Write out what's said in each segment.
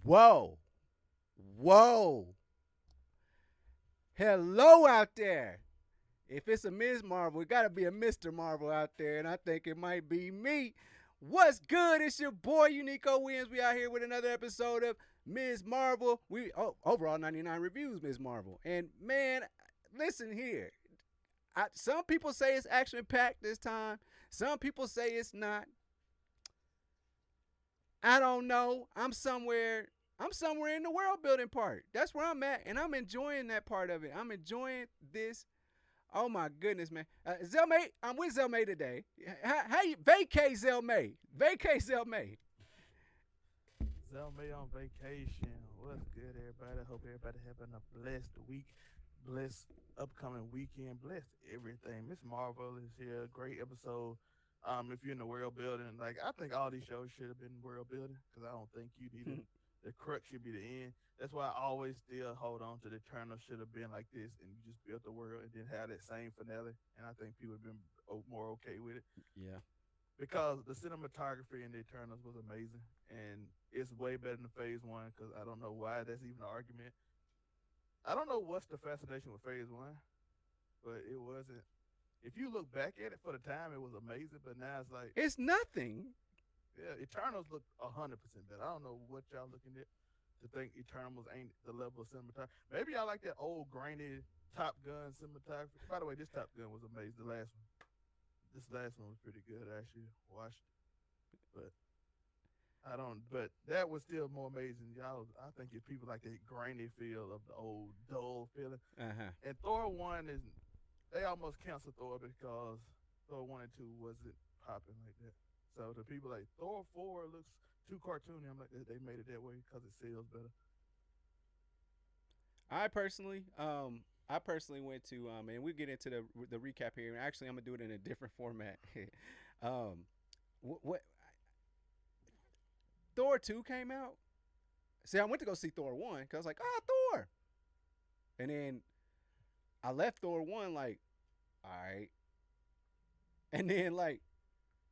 Whoa. Whoa. Hello out there. If it's a Ms. Marvel, it got to be a Mr. Marvel out there, and I think it might be me. What's good? It's your boy Uniqo Wins. We out here with another episode of Ms. Marvel. Overall 99 reviews, Ms. Marvel. And man, listen here. Some people say it's action packed this time. Some people say it's not. I don't know. I'm somewhere in the world building part. That's where I'm at, and I'm enjoying that part of it. I'm enjoying this. Oh my goodness, man. Zelmay, I'm with Zelmay today. How you vacay Zelmay? Vacay Zelmay. Zelmay on vacation. What's good, everybody? I hope everybody having a blessed week, blessed upcoming weekend, blessed everything. Miss Marvel is here. Great episode. If you're in the world building, like I think all these shows should have been world building because I don't think you need it. The crux should be the end. That's why I always still hold on to the Eternal should have been like this, and you just built the world and then have that same finale. And I think people have been more okay with it Yeah. because the cinematography in the Eternals was amazing, and it's way better than Phase One. Because I don't know why that's even an argument. I don't know what's the fascination with Phase One, but it wasn't. If you look back at it for the time, it was amazing, but now it's like It's nothing. yeah, Eternals look 100% better. I don't know what y'all looking at to think Eternals ain't the level of cinematography. Maybe y'all like that old grainy Top Gun cinematography. By the way, this Top Gun was amazing. This last one was pretty good. I actually watched it, but I don't. But that was still more amazing. Y'all, I think if people like that grainy feel of the old dull feeling. And Thor 1 is they almost canceled Thor because Thor 1 and 2 wasn't popping like that. So the people like Thor 4 looks too cartoony. I'm like they made it that way because it sells better. I personally went to and we get into the recap here. Actually, I'm gonna do it in a different format. um, what Thor 2 came out. See, I went to go see Thor 1 because I was like, Thor, and then I left Thor 1 like, all right, and then like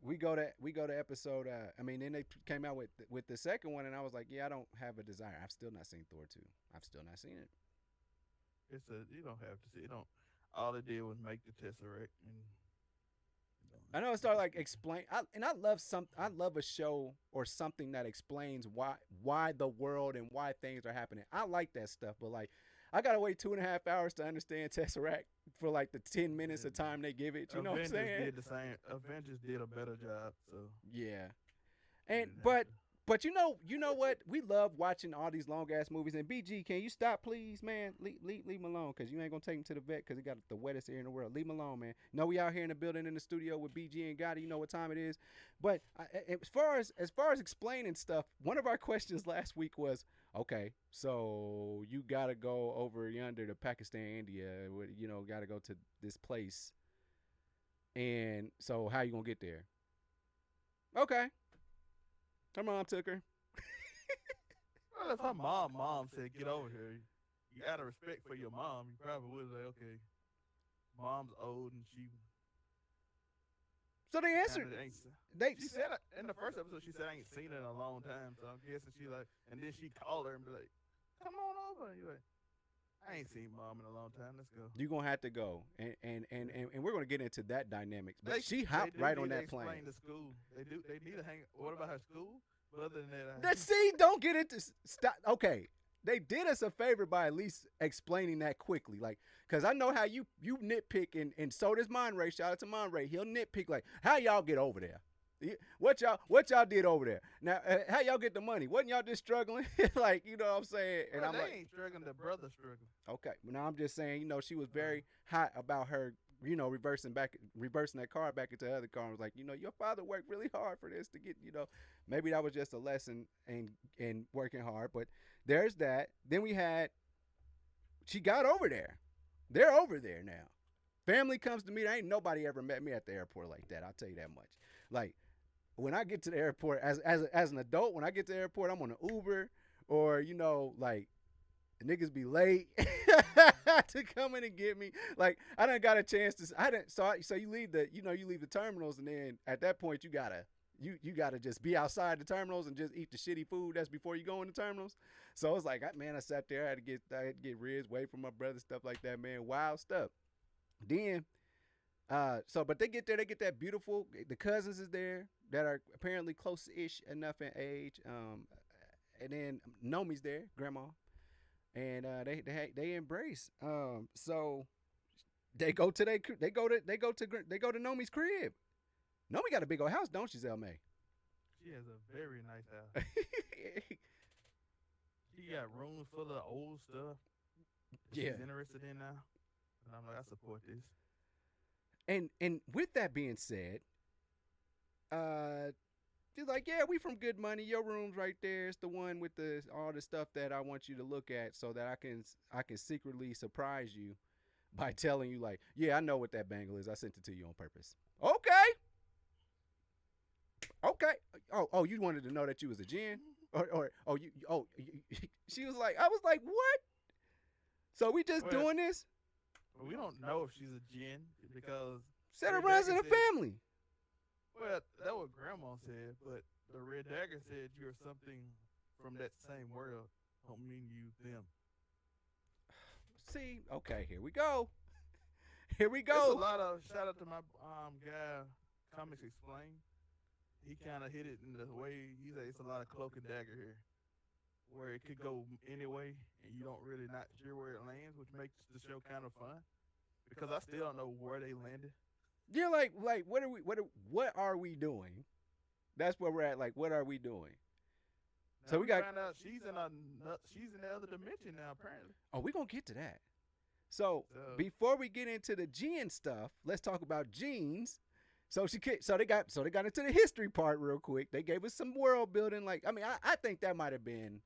we go to episode. Then they came out with the second one, and I was like, yeah, I don't have a desire. I've still not seen Thor 2. I've still not seen it. You don't have to see. It don't. All it did was make the Tesseract, and I know it started like explain. I love I love a show or something that explains why the world and why things are happening. I like that stuff, but like I gotta wait 2.5 hours to understand Tesseract for like the 10 minutes of time they give it. You know what I'm Avengers saying? did the same. Avengers did a better job. So Yeah. you And didn't have but to. but you know what? We love watching all these long ass movies. And BG, can you stop, please, man? Leave him alone, cause you ain't gonna take him to the vet, cause he got the wettest ear in the world. Leave him alone, man. No, we out here in the building in the studio with BG and Gotti. You know what time it is. But as far as explaining stuff, one of our questions last week was, okay, so you gotta go over yonder to Pakistan, India. Gotta go to this place, and so how you gonna get there? Okay, her mom took her. Well, if her mom said get over here, you got to respect for your mom. You probably would say, okay, mom's old and she So they kind answered. of ain't. They She said in the first episode, she said I ain't seen it in a long time. So I'm guessing she like, and then she called her and be like, come on over. And you like, I ain't seen mom in a long time. Let's go. you gonna have to go, and we're gonna get into that dynamics. But They she they hopped do right need on to that explain plane. the school. They do. They need to hang. What about her school? But other than that, That see, don't get into stop. Okay, they did us a favor by at least explaining that quickly, like, cause I know how you nitpick, and so does Monray. Shout out to Monray. He'll nitpick like, how y'all get over there? What y'all did over there? Now, how y'all get the money? Wasn't y'all just struggling? Like, you know what I'm saying? And well, I'm they like, ain't struggling. The brother struggling. okay. Well, now I'm just saying, she was Uh, very hot about her, reversing that car back into the other car. And was like, your father worked really hard for this to get, maybe that was just a lesson in working hard. But there's that. Then she got over there. They're over there now. Family comes to me. There ain't nobody ever met me at the airport like that. I'll tell you that much. Like, when I get to the airport as an adult, when I get to the airport, I'm on an Uber, or like, niggas be late to come in and get me. Like, I done got a chance to. I didn't. So you leave the terminals, and then at that point you gotta you got to just be outside the terminals and just eat the shitty food that's before you go in the terminals. So it's like, man, I sat there. I had to get ribs, wait for my brother, stuff like that, man. Wild stuff. Then, but they get there, they get that beautiful. The cousins is there that are apparently close-ish enough in age. And then Nomi's there, grandma, and they embrace. So they go to Nomi's crib. Nomi got a big old house, don't she, Zelmay? She has a very nice house. She got rooms full of old stuff she's Yeah. interested in now. And I'm like, I support this. And with that being said, she's like, yeah, we from Good Money. Your room's right there. It's the one with all the stuff that I want you to look at, so that I can secretly surprise you by telling you, like, yeah, I know what that bangle is. I sent it to you on purpose. Okay. Oh, you wanted to know that you was a Djinn, she was like, I was like, what? So we just doing this? We don't know if she's a Djinn because Said it runs in the family. Well, that's what Grandma said, but the Red Dagger said you're something from that same world. Don't mean you them. See, okay, here we go. There's a lot of shout out to my guy, Comics Explain. He kind of hit it in the way he said it's a lot of cloak and dagger here, where it could go anyway, and you don't really not sure where it lands, which makes the show kind of fun. Because I still don't know where they landed. Yeah, like what are we doing? That's where we're at. Like, what are we doing? Now so we got found out she's in the other dimension now, apparently. Oh, we're gonna get to that. So before we get into the Djinn stuff, let's talk about Djinns. So they got into the history part real quick. They gave us some world building. Like, I mean, I think that might have been.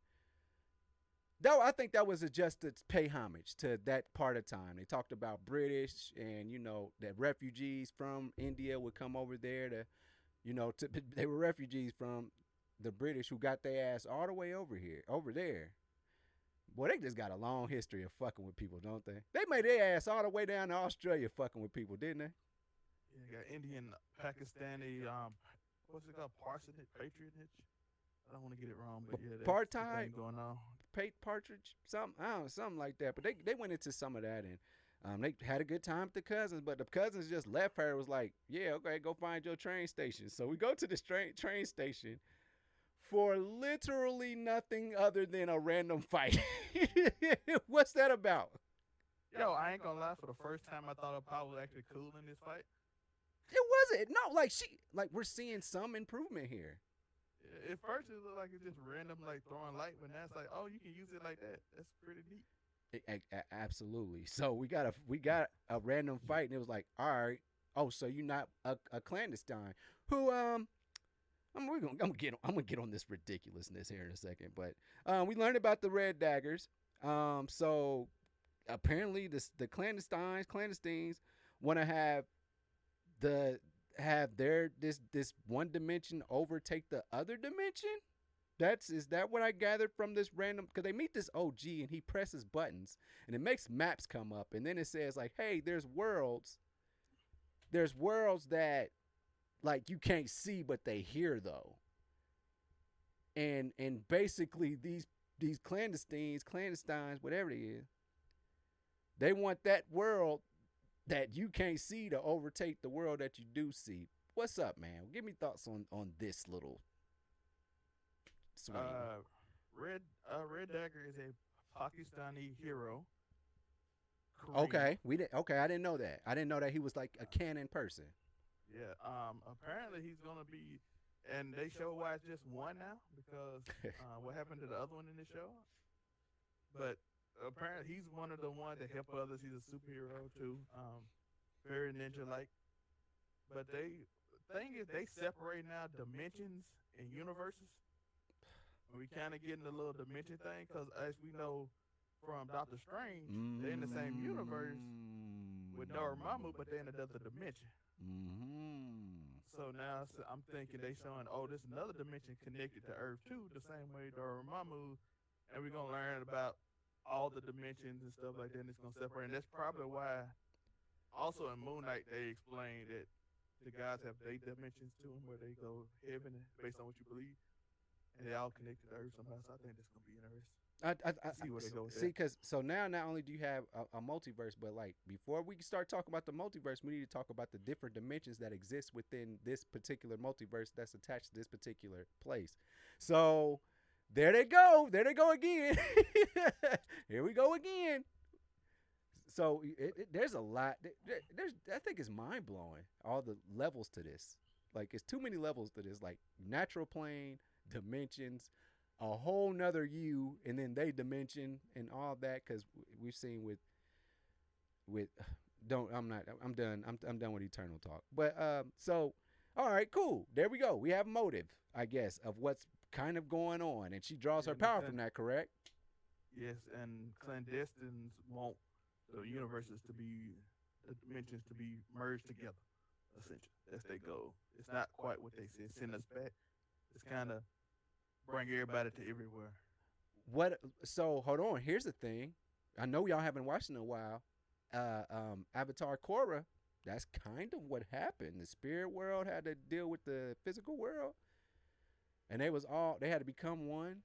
Though I think that was just to pay homage to that part of time. They talked about British and, that refugees from India would come over there to, they were refugees from the British who got their ass all the way over there. Boy, they just got a long history of fucking with people, don't they? They made their ass all the way down to Australia fucking with people, didn't they? Yeah, you got Indian, Pakistani, what's it called? Patronage? I don't want to get it wrong, but yeah, that's the thing going on. Partridge, something like that. But they went into some of that, and they had a good time with the cousins. But the cousins just left her. Was like, yeah, okay, go find your train station. So we go to this train station for literally nothing other than a random fight. What's that about? Yo, I ain't gonna lie. For the first time, I thought Apollo was actually cool in this fight. It wasn't. No, we're seeing some improvement here. At first, it looked like it's just random, like throwing light, but now it's like, oh, you can use it like that. That's pretty neat. Absolutely. So we got a random fight, and it was like, all right. Oh, so you're not a clandestine? Who I'm gonna get on this ridiculousness here in a second, but we learned about the Red Daggers. So apparently the clandestines want to have their this one dimension overtake the other dimension. Is that what I gathered from this random? Because they meet this OG and he presses buttons and it makes maps come up, and then it says like, hey, there's worlds that like you can't see but they hear though. And basically these clandestines, whatever it is, they want that world that you can't see to overtake the world that you do see. What's up, man? Give me thoughts on this little swing. Red Dagger is a Pakistani hero. Korean. Okay, I didn't know that. I didn't know that he was like a canon person. Yeah. Apparently he's gonna be, and they show why it's just one now because what happened to the other one in the show. But apparently he's one of the ones that help others. He's a superhero too. Very ninja-like. But thing is, they separate now dimensions and universes. We kind of getting a little dimension thing because, as we know from Doctor Strange, they're in the same universe with Dormammu, but they're in another dimension. So now I'm thinking they showing, this another dimension connected to Earth too, the same way Dormammu, and we're gonna learn about all the dimensions and stuff like that, and it's gonna separate. And that's probably why also in Moon Knight they explained that the gods have their dimensions to them where they go heaven based on what you believe, and they all connected to Earth somehow. So I think that's gonna be interesting to see where they go with See, that. because so now not only do you have a multiverse, but like before we start talking about the multiverse, we need to talk about the different dimensions that exist within this particular multiverse that's attached to this particular place. So there they go. There they go again. Here we go again. So there's a lot. There's I think it's mind blowing. All the levels to this. Like it's too many levels to this. Like natural plane, dimensions, a whole nother you, and then they dimension and all that. Because we've seen with don't I'm not I'm done I'm done with eternal talk. But so all right, cool. There we go. We have motive, I guess, of what's kind of going on, and she draws Yeah, her power from that. Correct? yes, and clandestines want the universes to be the dimensions to be merged together. Essentially, that's their goal. It's not quite what they said. Send us back. It's kind of bring everybody to everywhere. What? So hold on. Here's the thing. I know y'all haven't watched in a while. Avatar Korra. That's kind of what happened. The spirit world had to deal with the physical world, and they had to become one.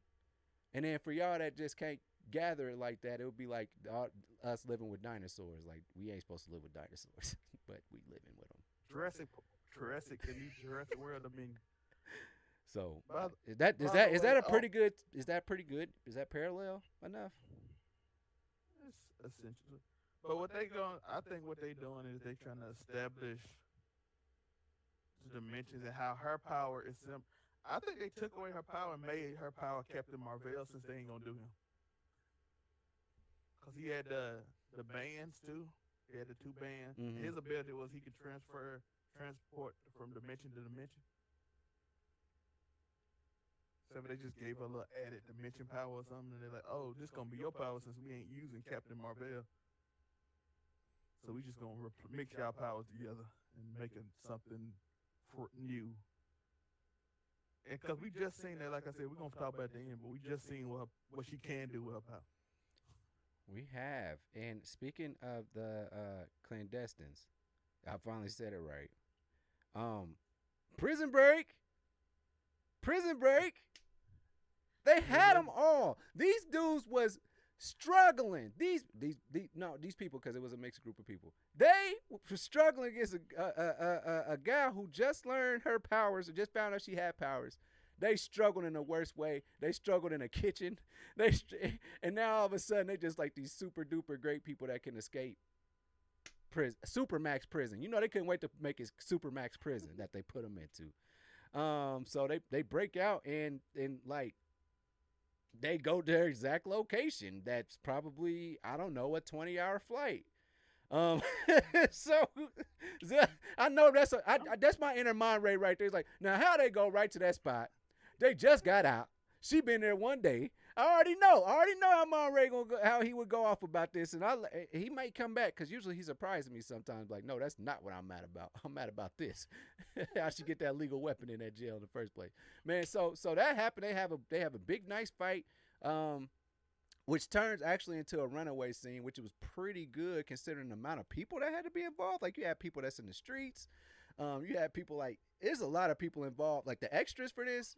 And then for y'all that just can't gather it like that, it would be like us living with dinosaurs. Like we ain't supposed to live with dinosaurs, but we living with them. Jurassic, Jurassic, the new Jurassic World. I mean, So by, is that a pretty good? Is that pretty good? Is that parallel enough? it's essentially. But what they going, I think what they doing is they trying to establish the dimensions and how her power is. I think they took away her power and made her power Captain Marvel since they ain't gonna do him. Cause he had the bands too. He had the two bands. Mm-hmm. His ability was he could transport from dimension to dimension. So they just gave her a little added dimension power or something, and they're like, "Oh, this gonna be your power since we ain't using Captain Marvel. So we just gonna mix y'all powers together and make it something new." And because we just seen that, like I said, we're gonna talk about the end, but we just seen what she can do with her power. We have. And speaking of the clandestines, I finally said it right. Um, Prison Break. Prison Break. They had them all. These dudes was struggling. These people, because it was a mixed group of people. They were struggling against a gal who just learned her powers or just found out she had powers. They struggled in the worst way. They struggled in a kitchen. And now all of a sudden they just like these super duper great people that can escape prison, super max prison. You know they couldn't wait to make it super max prison that they put them into. So they break out and like they go to their exact location. That's probably, I don't know, a 20-hour flight. Um, so I know that's my inner mind right there. It's like, now how they go right to that spot? They just got out. She been there one day. I already know how Monray how he would go off about this, and he might come back because usually he surprises me sometimes. Like, no, that's not what I'm mad about. I'm mad about this. I should get that legal weapon in that jail in the first place, man. So that happened. They have a big nice fight, which turns actually into a runaway scene, which was pretty good considering the amount of people that had to be involved. Like you had people that's in the streets, you had people like there's a lot of people involved. Like the extras for this.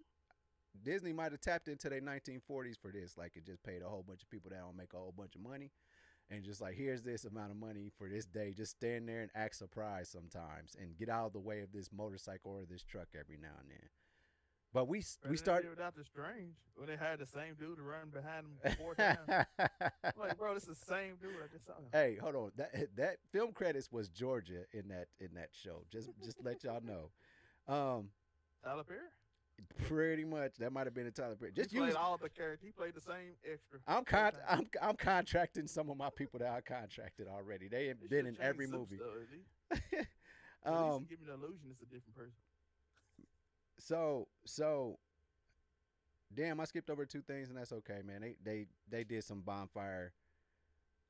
Disney might have tapped into their 1940s for this. Like it just paid a whole bunch of people that don't make a whole bunch of money. And just like, here's this amount of money for this day. Just stand there and act surprised sometimes and get out of the way of this motorcycle or this truck every now and then. But we start without the Strange when they had the same dude run behind them 4 times. Like, bro, this is the same dude I just saw. Hey, hold on. That film credits was Georgia in that show. Just let y'all know. Tyler Perry. Pretty much, that might have been a Tyler Perry. Just he played all the characters. He played the same extra. I'm contracting some of my people that I contracted already. They have been in every movie. At least give me the illusion it's a different person. So, damn, I skipped over 2 things, and that's okay, man. They did some bonfire,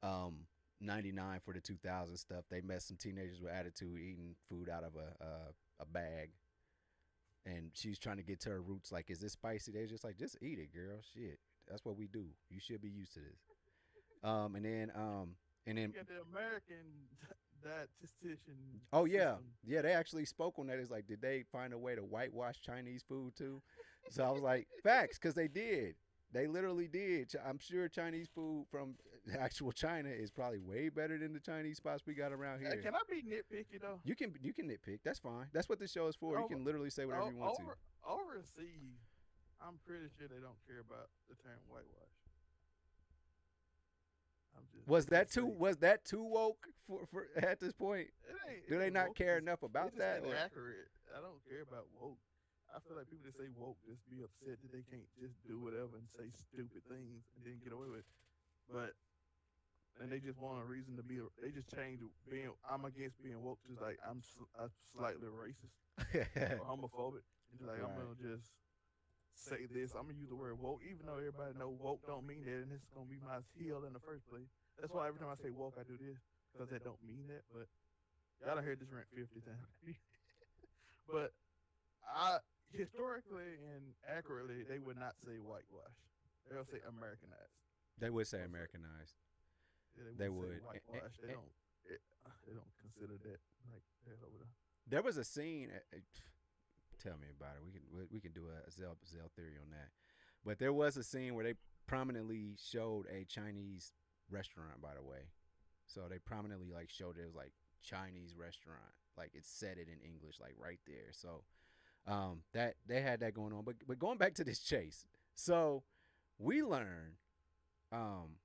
99 for the 2000 stuff. They met some teenagers with attitude eating food out of a bag. And she's trying to get to her roots. Like, is this spicy? They're just like, just eat it, girl. Shit, that's what we do. You should be used to this. And then you got the American dietitian Oh yeah, system. yeah. They actually spoke on that. It's like, did they find a way to whitewash Chinese food too? So I was like, facts, because they did. They literally did. I'm sure Chinese food from actual China is probably way better than the Chinese spots we got around here. Can I be nitpicky though? You can nitpick. That's fine. That's what this show is for. You Over can literally say whatever you want to. overseas, I'm pretty sure they don't care about the term whitewash. Was They that just too? say Was that too woke for at this point? it Do they ain't not woke. care enough It about just that? ain't Or accurate. I don't care about woke. I feel like people that say woke just be upset that they can't just do whatever and say stupid things and then get away with it. But and they just want a reason to be. They just change being. I'm against being woke to like I'm slightly racist or homophobic. And just like I'm right, gonna just say this. I'm gonna use the word woke, even though everybody know woke don't mean that, and this is gonna be my heel in the first place. That's why every time I say woke, I do this because that don't mean that. But y'all done heard this rant 50 times. But I historically and accurately, they would not say whitewash. They'll say Americanized. they would say Most likely. Americanized. Yeah, they They wouldn't say would. whitewash. They don't consider that like that over there. There was a scene. Tell me about it. We can do a Zell theory on that. But there was a scene where they prominently showed a Chinese restaurant. By the way, so they prominently like showed it was like Chinese restaurant. Like it said it in English, like right there. So that they had that going on. But going back to this chase, so we learned. Um,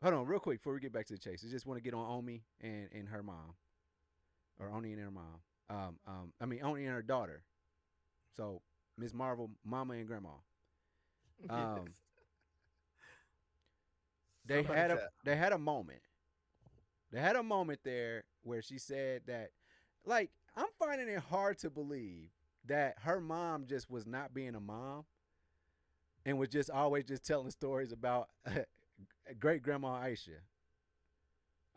hold on, real quick before we get back to the chase. I just want to get on Omi and her mom, or Oni and her mom. I mean Oni and her daughter. So Miss Marvel, mama and grandma. Um, Yes. they Somebody had a chat. they had a moment. They had a moment there where she said that, like, I'm finding it hard to believe that her mom just was not being a mom and was just always just telling stories about great grandma Aisha.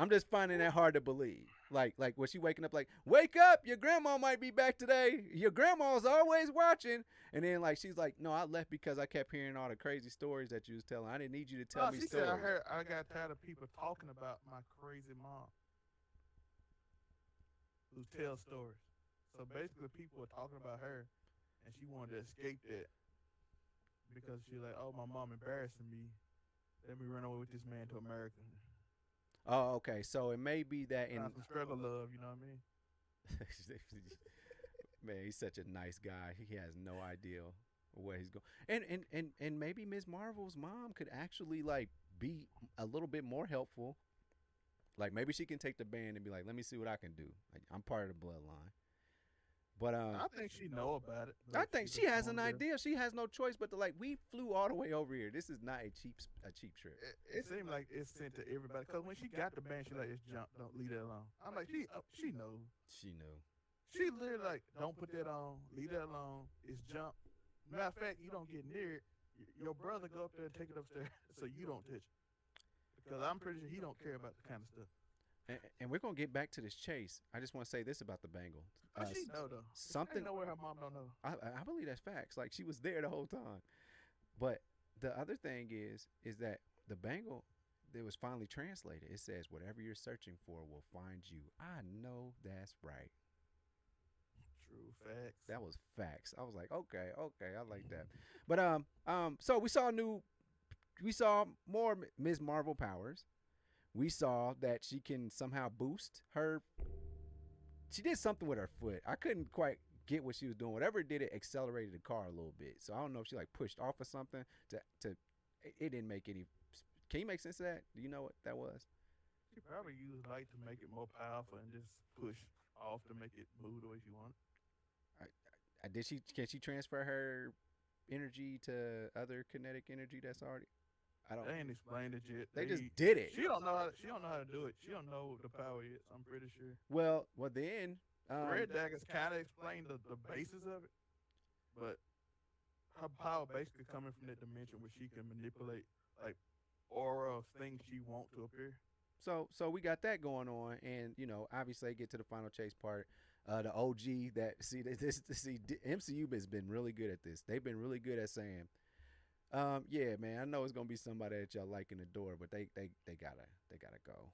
I'm just finding that hard to believe. Like was she waking up like, wake up, your grandma might be back today. Your grandma's always watching. And then like she's like, no, I left because I kept hearing all the crazy stories that you was telling. I didn't need you to tell No, me she said stories. I got tired of people talking about my crazy mom who tells stories. So basically, people were talking about her, and she wanted to escape that because she like, oh, my mom embarrassing me. Let me run away with this man to America. Oh, okay. So it may be that Find in some struggle love, you know what I mean? man, he's such a nice guy. He has no idea where he's going. And maybe Miss Marvel's mom could actually like be a little bit more helpful. Like maybe she can take the band and be like, "Let me see what I can do. Like I'm part of the bloodline." But I think she know about it, I but think she she just has an wanted to. idea. She has no choice but to like. We flew all the way over here. This is not a cheap trip. It seemed like it's sent to everybody because when she got the band, she like, it's jump, don't leave that alone. I'm like, she knows. She knew. She literally like, don't put that on, leave that alone. It's jump. Matter of fact, you don't get near it. Your brother go up there and take it upstairs so you don't touch it because I'm pretty sure he don't care about the kind of stuff. And we're gonna get back to this chase. I just want to say this about the Bengal. But she know though. Ain't Something nowhere her mom don't know. I believe that's facts. Like she was there the whole time. But the other thing is that the Bengal it was finally translated. It says whatever you're searching for will find you. I know that's right. True facts. That was facts. I was like, okay, okay, I like that. But so we saw more Ms. Marvel powers. We saw that she can somehow boost her. She did something with her foot. I couldn't quite get what she was doing. Whatever it did, it accelerated the car a little bit. So I don't know if she like pushed off or something. To it didn't make any. Can you make sense of that? Do you know what that was? She probably used light to make it more powerful and just push off to make it move the way she wanted. Did she? Can she transfer her energy to other kinetic energy that's already? I don't. They ain't explained it yet. They just did it. She don't know how. She don't know how to do it. She don't know what the power is. I'm pretty sure. Well then. Red Daggers kind of explained the basis of it, but her power basically coming from that dimension where she can manipulate like aura of things she want to appear. So we got that going on, and obviously get to the final chase part. The OG that see MCU has been really good at this. They've been really good at saying, yeah, man, I know it's gonna be somebody that y'all like in the door, but they gotta go.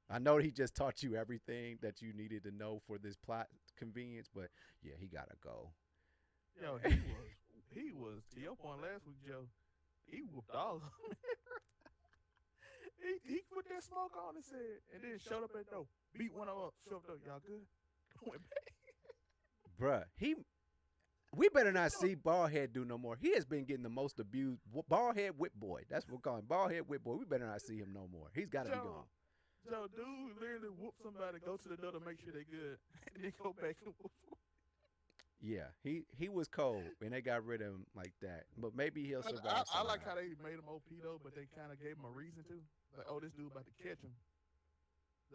I know he just taught you everything that you needed to know for this plot convenience, but yeah, he gotta go. Yo, he was to your point last week, Joe. He whooped all of them. he put that smoke on his head and then showed up at the door. Beat one of them up, showed up there. Y'all good? Went back. Bruh, we better not see Ballhead do no more. He has been getting the most abused. Ballhead whip boy. That's what we're calling Ballhead whip boy. We better not see him no more. He's got to be gone. Joe, dude literally whoop somebody, go to the door to make sure they good, and then go back and whoop. Yeah, he was cold, and they got rid of him like that. But maybe he'll survive. I like how they made him OP though, but they kind of gave him a reason to. Like, oh, this dude about to catch him.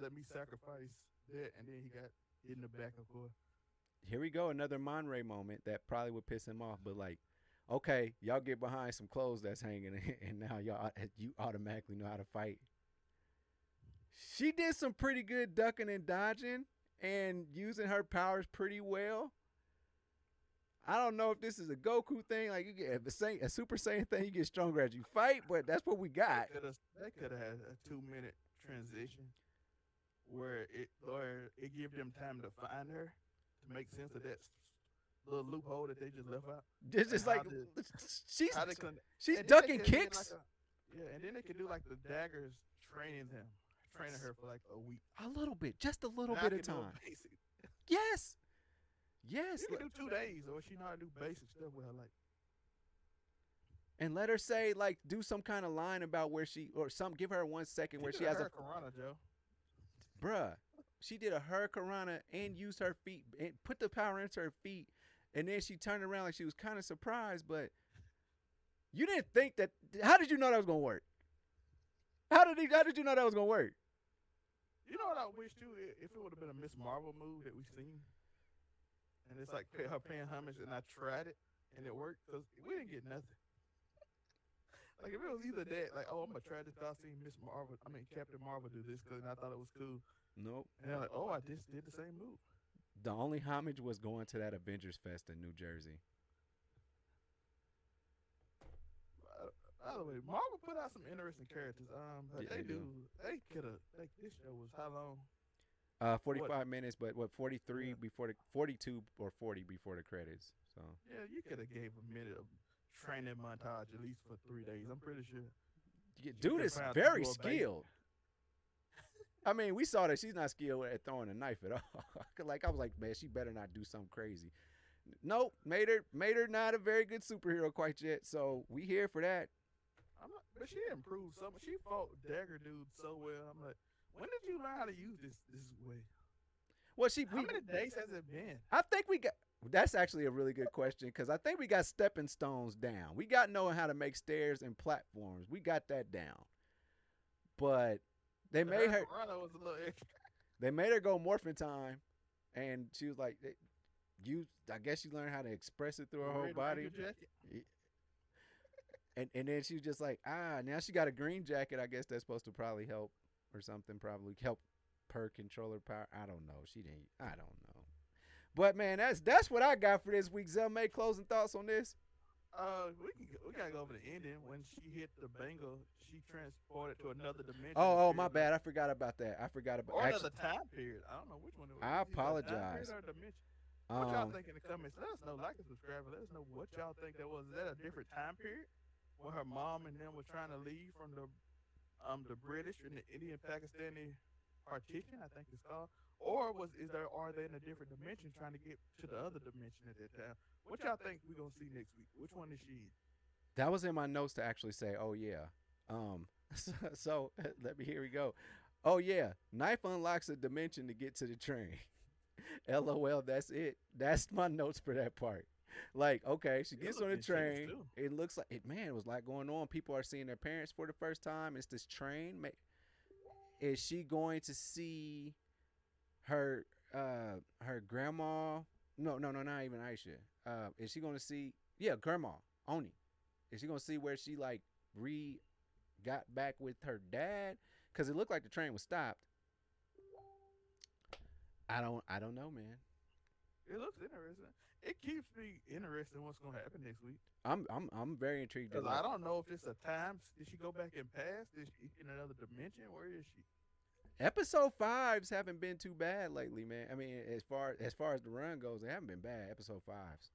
Let me sacrifice that, and then he got hit in the back, of course. Here we go, another Monray moment that probably would piss him off. But like, okay, y'all get behind some clothes that's hanging, and now you automatically know how to fight. She did some pretty good ducking and dodging and using her powers pretty well. I don't know if this is a Goku thing, like you get a Super Saiyan thing, you get stronger as you fight, but that's what we got. They could have had a 2-minute transition where it gave them time to find her to make sense of that little loophole that they just left out. It's just like she's and ducking kicks. And then they could do like the Daggers training her for like a week. A little bit, just a little bit of time. Basic. Yes. Yes. You can do 2 days, or she know how to do basic stuff with her, like. And let her say, like, do some kind of line about where give her 1 second where she has a Hurricanrana, Joe. Bruh, she did a Hurricanrana and used her feet and put the power into her feet, and then she turned around like she was kind of surprised, but you didn't think that. How did you know that was gonna work? How did you know that was gonna work? You know what I wish too, if it would have been a Miss Marvel move that we've seen. And it's like her paying homage, and I tried it, and it worked, because we didn't get nothing. Like, if it was either that, like, oh, I'm going to try this, I seen Captain Marvel do this, because I thought it was cool. Nope. And they're like, oh, I just did the same move. The only homage was going to that Avengers Fest in New Jersey. By the way, Marvel put out some interesting characters. But yeah, they could have, this show was how long? 45 minutes, but 43 before the 42 or 40 before the credits. So yeah, you could have gave a minute of training montage at least for 3 days. I'm pretty sure. Dude is very skilled. I mean, we saw that she's not skilled at throwing a knife at all. Like I was like, man, she better not do something crazy. Nope, made her not a very good superhero quite yet. So we here for that. But she improved so much. She fought Dagger dude so well. I'm like, when did you learn how to use this way? Well, how many days has it been? I think we got. That's actually a really good question, because I think we got stepping stones down. We got knowing how to make stairs and platforms. We got that down. But they made her. Was a little extra. They made her go morphin' time, and she was like, I guess you learned how to express it through her whole body. And then she was just like, now she got a green jacket. I guess that's supposed to probably help or something. Probably help her control her power. I don't know. She didn't. I don't know. But man, that's what I got for this week. Zelmay, closing thoughts on this? We gotta go over the ending. When she hit the Bengal, she transported to another dimension. Oh, my bad. I forgot about that. Or another time period. I don't know which one it was. I apologize. What y'all think in the comments? Let us know. Like and subscribe. Let us know what y'all think that was. Is that a different time period when her mom and them were trying to leave from the British and the Indian Pakistani partition, I think it's called, or are they in a different dimension trying to get to the other dimension at that time? What y'all think we gonna see next week? Which one is she in? That was in my notes to actually say, oh yeah. So here we go. Oh yeah, knife unlocks a dimension to get to the train. LOL, that's it. That's my notes for that part. Like, okay, she gets on the train. It looks like it. Man, it was a lot going on. People are seeing their parents for the first time. It's this train. Is she going to see her grandma? No, not even Aisha. Is she going to see? Yeah, grandma Oni. Is she going to see where she like got back with her dad? Because it looked like the train was stopped. I don't know, man. It looks interesting. It keeps me interested in what's gonna happen next week. I'm very intrigued. Because I don't know if it's a time. Did she go back in past? Is she in another dimension? Where is she? Episode fives haven't been too bad lately, man. I mean, as far as the run goes, they haven't been bad. Episode fives.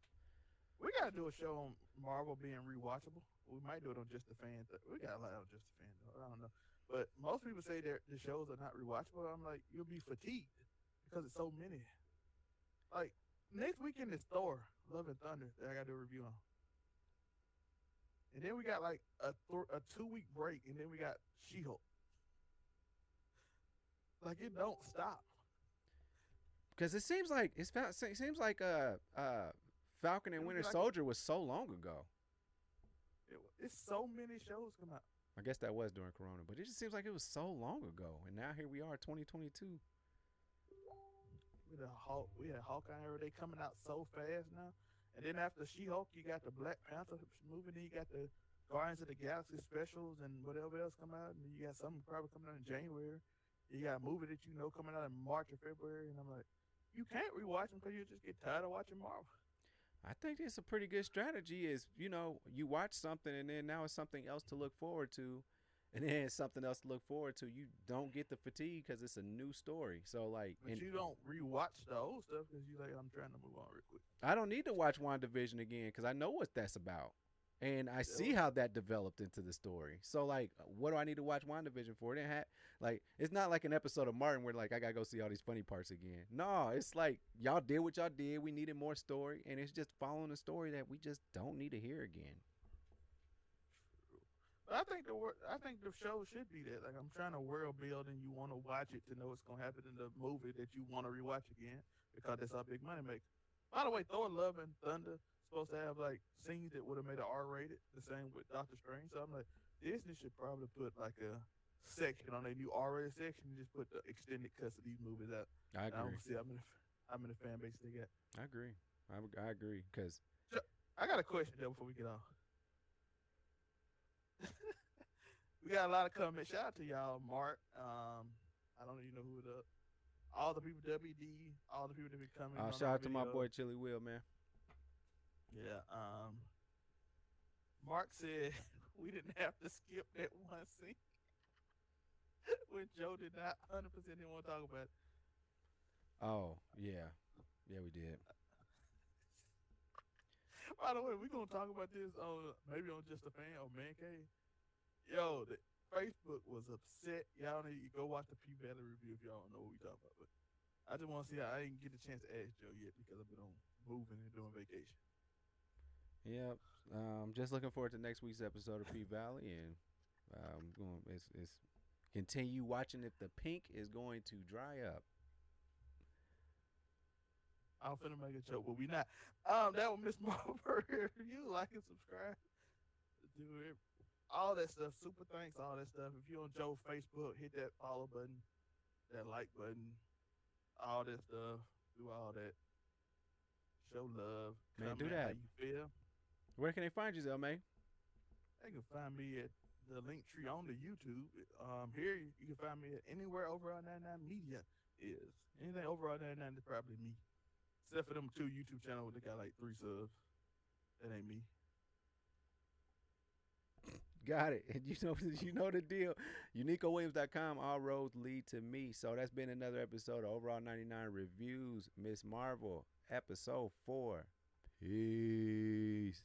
We gotta do a show on Marvel being rewatchable. We might do it on Just the Fan. We got a lot on Just the Fan. Though. I don't know, but most people say that the shows are not rewatchable. I'm like, you'll be fatigued because it's so many. Like next weekend is Thor: Love and Thunder that I got to do a review on, and then we got like a 2 week break, and then we got She-Hulk. Like it don't stop. Because it seems like Falcon and It'll be Winter like Soldier was so long ago. it's so many shows come out. I guess that was during Corona, but it just seems like it was so long ago, and now here we are, 2022. We had Hawkeye every day coming out so fast now. And then after She-Hulk, you got the Black Panther movie. Then you got the Guardians of the Galaxy specials and whatever else come out. And then you got something probably coming out in January. You got a movie that you know coming out in March or February. And I'm like, you can't rewatch them because you just get tired of watching Marvel. I think it's a pretty good strategy. Is you watch something and then now it's something else to look forward to, and then it's something else to look forward to. You don't get the fatigue because it's a new story. So like, But you don't rewatch the old stuff because you like, I'm trying to move on real quick. I don't need to watch WandaVision again because I know what that's about. And I see how that developed into the story. So like, what do I need to watch WandaVision for? It didn't have like it's not like an episode of Martin where like I gotta go see all these funny parts again. No, it's like y'all did what y'all did. We needed more story, and it's just following a story that we just don't need to hear again. But I think the show should be that. Like I'm trying to world build, and you want to watch it to know what's gonna happen in the movie that you want to rewatch again because that's our big money maker. By the way, Thor: Love and Thunder supposed to have like scenes that would have made it R-rated. The same with Doctor Strange. So I'm like, Disney should probably put like a section on their new R-rated section and just put the extended cuts of these movies out. I I don't agree. see how many fan base they got. I agree. I agree because So, I got a question though before we get off. We got a lot of comments. Shout out to y'all, Mark. I don't even know who the all the people WD, all the people that be coming. On shout our out to my video. boy Chili Will, man. Yeah. Mark said we didn't have to skip that one scene when Joe did not 100% didn't want to talk about it. Oh yeah, we did. By the way, we're gonna talk about this on maybe on Just a Fan or Man Cave. Yo, Facebook was upset. Y'all need to go watch the P Valley review if y'all don't know what we talking about. But I just want to see how I didn't get a chance to ask Joe yet because I've been on moving and doing vacation. Yep. Just looking forward to next week's episode of P Valley, and it's continue watching if the pink is going to dry up. I'm finna make a joke, but we not. That was Miss Marvel review. Like and subscribe. Do it. All that stuff. Super thanks. All that stuff. If you're on Joe's Facebook, hit that follow button, that like button, all that stuff. Do all that. Show love. Man, Comment do how that. you feel. Where can they find you, Zelmay? They can find me at the link tree on the YouTube. Here you can find me at anywhere over on 99 Media is. Anything over on 99 is probably me. Except for them 2 YouTube channels that got like 3 subs. That ain't me. Got it. And you know the deal. UniqoWilliams.com. All roads lead to me. So that's been another episode of Overall 99 Reviews. Miss Marvel, episode 4. Peace.